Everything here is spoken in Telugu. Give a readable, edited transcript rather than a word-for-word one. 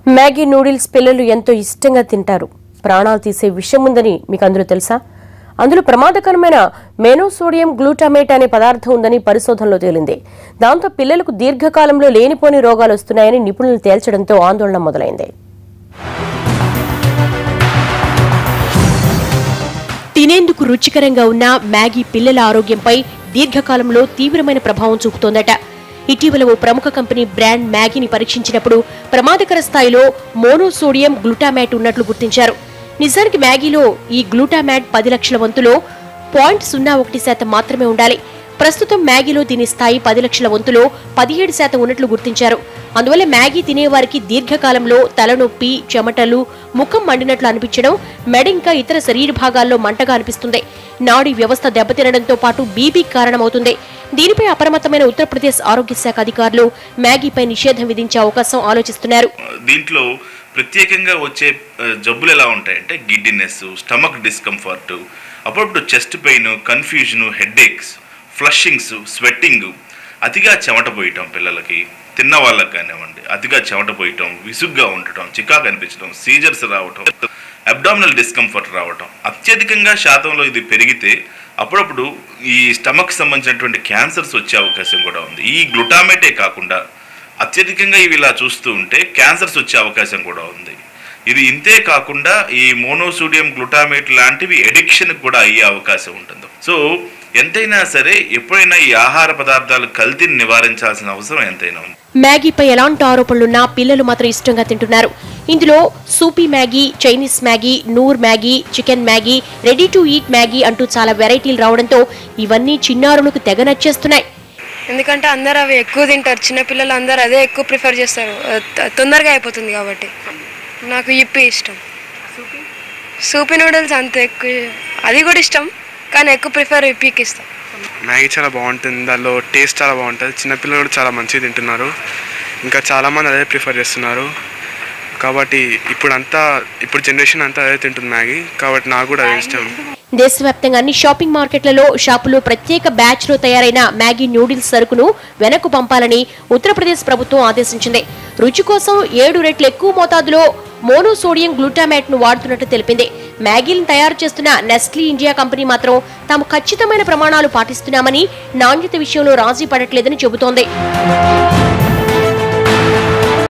మ్యాగీ నూడిల్స్ పిల్లలు ఎంతో ఇష్టంగా తింటారు. ప్రాణాలు తీసే విషయం ఉందని మీకు అందరూ తెలుసా? అందులో ప్రమాదకరమైన మోనోసోడియం గ్లూటామేట్ అనే పదార్థం ఉందని పరిశోధనలో తేలింది. దాంతో పిల్లలకు దీర్ఘకాలంలో లేనిపోని రోగాలు వస్తున్నాయని నిపుణులు తేల్చడంతో ఆందోళన మొదలైంది. తినేందుకు రుచికరంగా ఉన్న మ్యాగీ పిల్లల ఆరోగ్యంపై దీర్ఘకాలంలో తీవ్రమైన ప్రభావం చూపుతోందట. ఇటీవల ఓ ప్రముఖ కంపెనీ బ్రాండ్ మ్యాగీని పరీక్షించినప్పుడు ప్రమాదకర స్థాయిలో మోనోసోడియం గ్లూటామేట్ ఉన్నట్లు గుర్తించారు. నిజానికి మ్యాగీలో ఈ గ్లూటామేట్ 10 లక్షల వంతులో 0.01% మాత్రమే ఉండాలి. ప్రస్తుతం మ్యాగీలో దీని స్థాయి 10 లక్షల వంతులో 17% ఉన్నట్లు గుర్తించారు. అందువల్ల మ్యాగీ తినేవారికి దీర్ఘకాలంలో తలనొప్పి, చెమటలు, ముఖం మండినట్లు అనిపించడం, మెడ ఇంకా ఇతర శరీర భాగాల్లో మంటగా అనిపిస్తుంది. నాడీ వ్యవస్థ దెబ్బతినడంతో పాటు బీపీ కారణమవుతుంది. దీనిపై అప్రమత్తమైన ఉత్తరప్రదేశ్ ఆరోగ్య శాఖ అధికారులు మ్యాగీపై నిషేధం విధించే అవకాశం ఆలోచిస్తున్నారు. దీంట్లో ప్రత్యేకంగా వచ్చే జబ్బులు ఎలా ఉంటాయంటే గిడ్డినెస్, స్టమక్ డిస్కంఫర్ట్, అప్పుడప్పుడు chest pain, confusion, headaches, flushings, sweating, అతిగా చెమట పోయటం, పిల్లలకి తిన్న వాళ్ళకి కానివ్వండి అతిగా చెమట పోయటం, విసుగ్గా ఉండటం, చికాకు అనిపించడం, సీజర్స్ రావటం, అబ్డామినల్ డిస్కంఫర్ట్ రావటం. అత్యధికంగా శాతంలో ఇది పెరిగితే అప్పుడప్పుడు ఈ స్టమక్ సంబంధించినటువంటి క్యాన్సర్స్ వచ్చే అవకాశం కూడా ఉంది. ఈ గ్లూటామేటే కాకుండా అత్యధికంగా ఇవి ఇలా చూస్తూ ఉంటే క్యాన్సర్స్ వచ్చే అవకాశం కూడా ఉంది. ఇది ఇంతే కాకుండా ఈ మోనోసోడియం గ్లూటామేట్ లాంటివి ఎడిక్షన్ కూడా అయ్యే అవకాశం ఉంటుంది. సో ఎంతైనా సరే ఎప్పుడైనా ఈ ఆహార పదార్థాలు కల్తీని నివారించాల్సిన అవసరం ఎంతైనా ఉంది. మ్యాగీపై ఎలాంటి ఆరోపణలున్నా పిల్లలు మాత్రం ఇష్టంగా తింటున్నారు. ఇందులో సూపీ మ్యాగీ, చైనీస్ మ్యాగీ, నూర్ Maggi, chicken Maggi, ready to eat Maggi అంటూ చాలా వెరైటీలు రావడంతో ఇవన్నీ చిన్నారులకు తెగ నచ్చేస్తున్నాయి. ఎందుకంటే అందరూ అవి ఎక్కువ తింటారు. చిన్నపిల్లలు అందరూ అదే ఎక్కువ ప్రిఫర్ చేస్తారు, తొందరగా అయిపోతుంది కాబట్టి. నాకు ఇప్పి ఇష్టం, సూపీ నూడిల్స్ అంత ఎక్కువ, అది కూడా ఇష్టం కానీ ఎక్కువ ప్రిఫర్ ఇప్పీకి ఇస్తాం. మ్యాగీ చాలా బాగుంటుంది, దానిలో టేస్ట్ చాలా బాగుంటుంది. చిన్నపిల్లలు కూడా చాలా మంచిగా తింటున్నారు, ఇంకా చాలామంది అదే ప్రిఫర్ చేస్తున్నారు. కాబట్టి ఇప్పుడు జనరేషన్ అంతా అదే తింటుంది మ్యాగీ, కాబట్టి నాకు కూడా అదే ఇష్టం. దేశవ్యాప్తంగా అన్ని షాపింగ్ మార్కెట్లలో షాపులో ప్రత్యేక బ్యాచ్ లో తయారైన మ్యాగీ నూడిల్స్ సరుకును వెనక్కు పంపాలని ఉత్తరప్రదేశ్ ప్రభుత్వం ఆదేశించింది. రుచి కోసం 7 రెట్లు ఎక్కువ మోతాదులో మోనోసోడియం గ్లూటామేట్ ను వాడుతున్నట్టు తెలిపింది. మ్యాగీలను తయారు చేస్తున్న నెస్ట్లీ ఇండియా కంపెనీ మాత్రం తాము ఖచ్చితమైన ప్రమాణాలు పాటిస్తున్నామని, నాణ్యత విషయంలో రాజీ పడట్లేదని చెబుతోంది.